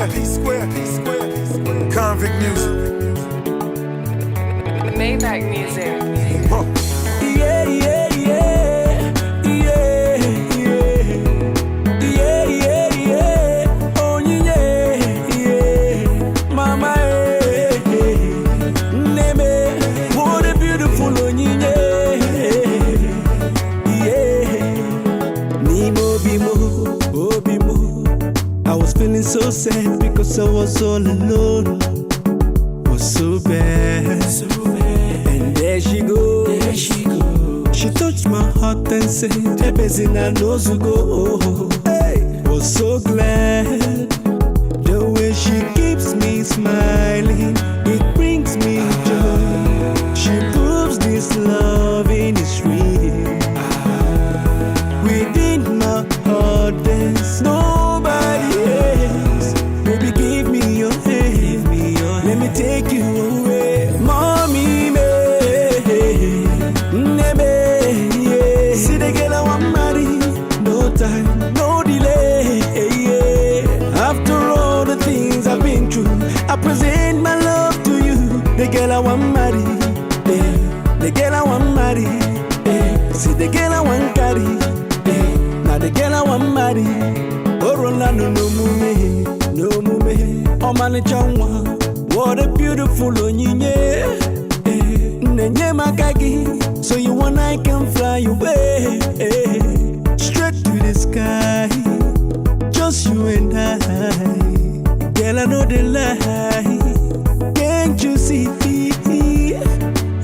Square, P Square, P Square, P Square. Convict music. Maybach music. Huh. Yeah, yeah, yeah, yeah, yeah, yeah, yeah. Oh yeah, yeah, mama, neme, what a beautiful oh yeah. Nimo bimo, oh bimo. I was feeling so sad because I was all alone. Was so bad, so bad. And there she go, there she go. She touched my heart and said, Ebezina knows to go. Hey, was so glad. The way she keeps me smiling, it brings me joy. She proves this loving is real. Within my heart there's nobody else. Baby, give me your hand, let me take you away. Mommy, me, yeah. See the girl I want marry, no time, no delay. After all the things I've been through, I present my love to you. The girl I want marry, the girl I want marry. See the girl I want carry, now the girl I want marry. Oh, Rolando, no mume, no mume. Oh, man, changwa. What a beautiful onyinye, nenye makagi. So you and I can fly away, straight to the sky. Just you and I, girl, I know the lie. Can't you see?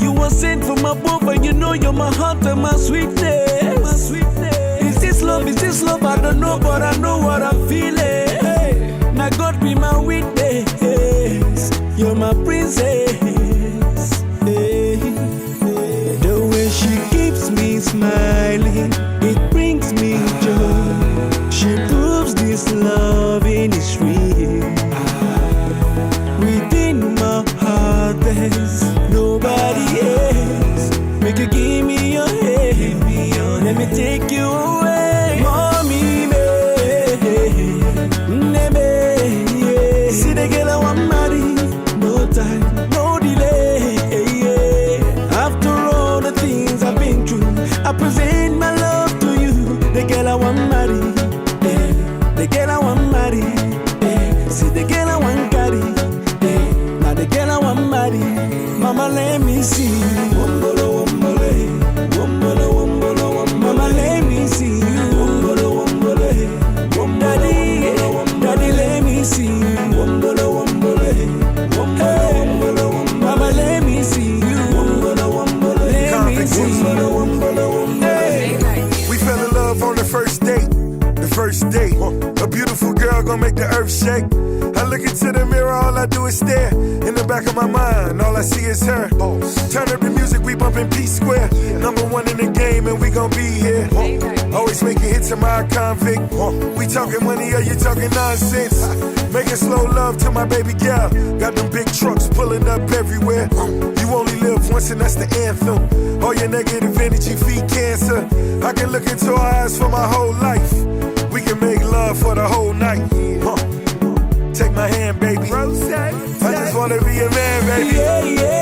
You were sent from above, and you know you're my heart and my sweetness. My sweetness. Is this love? Is this love? I don't know, but I know what I'm feeling. Now God be my witness. You're my princess. The way she keeps me smiling, it brings me joy. She proves this loving is real. Within my heart there's nobody else. Make you give me your hand, let me take you away. Mommy, yeah. See the girl I want marry, no time, no delay. After all the things I've been through, I present my love to you. The girl I want marry, the girl I want marry. See the girl I want carry, now the girl I want marry. Mama, let me see you. Wombolo, wombole, wombolo, wombolo, wombolo. Mama, let me see you. Wombolo, wombole, wombolo. Daddy, let me see you. Wombolo, wombole, wombolo, wombolo. Mama, let me see you. Wombolo, wombolo, let me see you. Wombolo, wombolo. We fell in love on the first date. The first date. A beautiful girl gonna make the earth shake. I look into the mirror, all I do is stare. In the back of my mind, all I see is her. Turn up the music, we bumpin' P Square. Number one in the game, and we gon' be here. Always making hits in my convict. We talking money, or you talking nonsense? Making slow love to my baby girl. Got them big trucks pulling up everywhere. You only live once, and that's the anthem. All your negative energy feed cancer. I can look into her eyes for my whole life. We can make love for the whole night. Take my hand, baby. I just wanna be a man, baby. Yeah, yeah.